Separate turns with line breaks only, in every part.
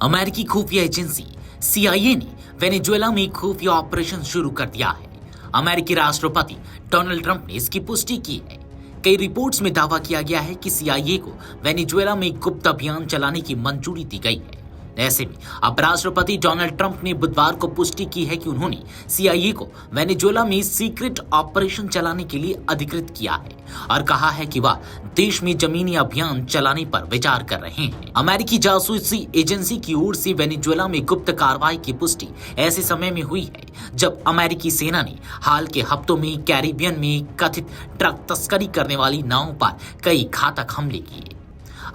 अमेरिकी खुफिया agency CIA ने वेनेजुएला में खुफिया ऑपरेशन शुरू कर दिया है। अमेरिकी राष्ट्रपति डोनाल्ड ट्रंप ने इसकी पुष्टि की है। कई रिपोर्ट्स में दावा किया गया है कि CIA को वेनेजुएला में गुप्त अभियान चलाने की मंजूरी दी गई है। ऐसे में अब राष्ट्रपति डोनाल्ड ट्रंप ने बुधवार को पुष्टि की है कि उन्होंने CIA को वेनेजुएला में सीक्रेट ऑपरेशन चलाने के लिए अधिकृत किया है और कहा है कि वह देश में जमीनी अभियान चलाने पर विचार कर रहे हैं। अमेरिकी जासूसी एजेंसी की ओर से वेनेजुएला में गुप्त कार्रवाई की पुष्टि ऐसे समय में हुई है जब अमेरिकी सेना ने हाल के हफ्तों में कैरिबियन में कथित ड्रग तस्करी करने वाली नावों पर कई घातक हमले किए।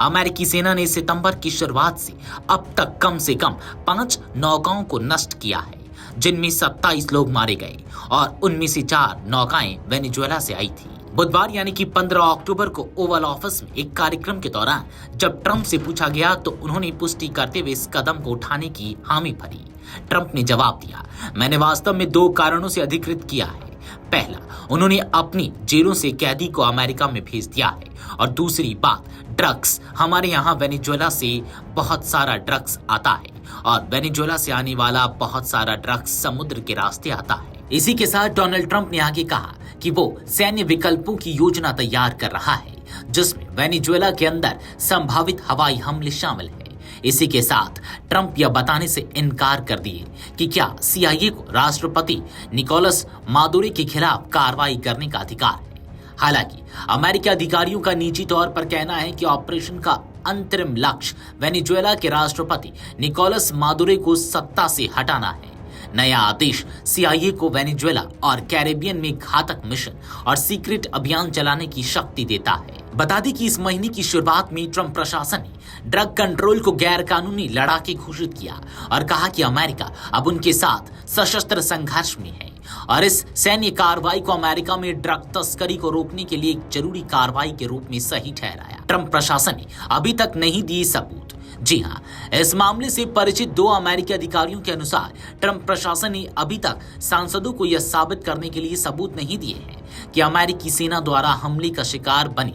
अमेरिकी सेना ने सितंबर की शुरुआत से अब तक कम से कम 5 नौकाओं को नष्ट किया है, जिनमें 27 लोग मारे गए और उनमें से 4 नौकाएं वेनेजुएला से आई थी। बुधवार यानी कि 15 अक्टूबर को ओवल ऑफिस में एक कार्यक्रम के दौरान जब ट्रंप से पूछा गया तो उन्होंने पुष्टि करते हुए इस कदम को उठाने की हामी भरी। ट्रंप ने जवाब दिया, मैंने वास्तव में 2 कारणों से अधिकृत किया है। पहला, उन्होंने अपनी जेलों से कैदी को अमेरिका में भेज दिया है और दूसरी बात, ड्रग्स हमारे यहाँ वेनेजुएला से बहुत सारा ड्रग्स आता है और वेनेजुएला से आने वाला बहुत सारा ड्रग्स समुद्र के रास्ते आता है। इसी के साथ डोनाल्ड ट्रंप ने आगे कहा कि वो सैन्य विकल्पों की योजना तैयार कर रहा है जिसमें वेनेजुएला के अंदर संभावित हवाई हमले शामिल है। इसी के साथ ट्रंप यह बताने से इनकार कर दिए कि क्या CIA को राष्ट्रपति निकोलस मादुरो के खिलाफ कार्रवाई करने का अधिकार है। हालांकि अमेरिकी अधिकारियों का निजी तौर पर कहना है कि ऑपरेशन का अंतरिम लक्ष्य वेनेजुएला के राष्ट्रपति निकोलस मादुरो को सत्ता से हटाना है। नया आदेश CIA को वेनेजुएला और कैरेबियन में घातक मिशन और सीक्रेट अभियान चलाने की शक्ति देता है। बता दें कि इस महीने की शुरुआत में ट्रंप प्रशासन ने ड्रग कंट्रोल को गैर कानूनी लड़ाके घोषित किया और कहा कि अमेरिका अब उनके साथ सशस्त्र संघर्ष में है और इस सैन्य कार्रवाई को अमेरिका में ड्रग तस्करी को रोकने के लिए एक जरूरी कार्रवाई के रूप में सही ठहराया। ट्रंप प्रशासन ने अभी तक नहीं दिए सबूत। जी हां, इस मामले से परिचित 2 अमेरिकी अधिकारियों के अनुसार ट्रंप प्रशासन ने अभी तक सांसदों को यह साबित करने के लिए सबूत नहीं दिए हैं कि अमेरिकी सेना द्वारा हमले का शिकार बनी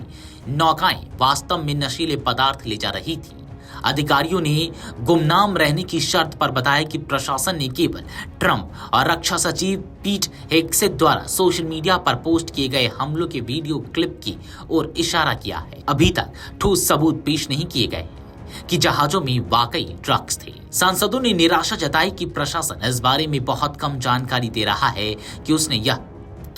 नौकाएं वास्तव में नशीले पदार्थ ले जा रही थी। अधिकारियों ने गुमनाम रहने की शर्त पर बताया कि प्रशासन ने केवल ट्रंप और रक्षा सचिव पीट हेगसेथ द्वारा सोशल मीडिया पर पोस्ट किए गए हमलों के वीडियो क्लिप की ओर इशारा किया है। अभी तक ठोस सबूत पेश नहीं किए गए कि जहाजों में वाकई ड्रग्स थे। सांसदों ने निराशा जताई कि प्रशासन इस बारे में बहुत कम जानकारी दे रहा है कि उसने यह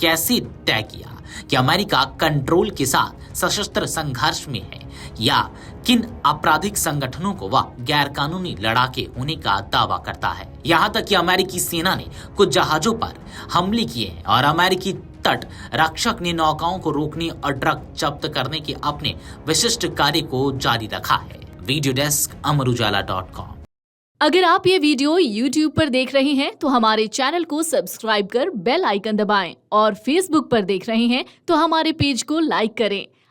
कैसे तय किया कि अमेरिका कंट्रोल के साथ सशस्त्र संघर्ष में है या किन आपराधिक संगठनों को वह गैर कानूनी लड़ाके होने का दावा करता है। यहाँ तक कि अमेरिकी सेना ने कुछ जहाजों पर हमले किए हैं और अमेरिकी तट रक्षक ने नौकाओं को रोकने और ड्रग जब्त करने के अपने विशिष्ट कार्य को जारी रखा है। वीडियो डेस्क अमरउजाला.com।
अगर आप ये वीडियो YouTube पर देख रहे हैं तो हमारे चैनल को सब्सक्राइब कर बेल आइकन दबाएं और Facebook पर देख रहे हैं तो हमारे पेज को लाइक करें।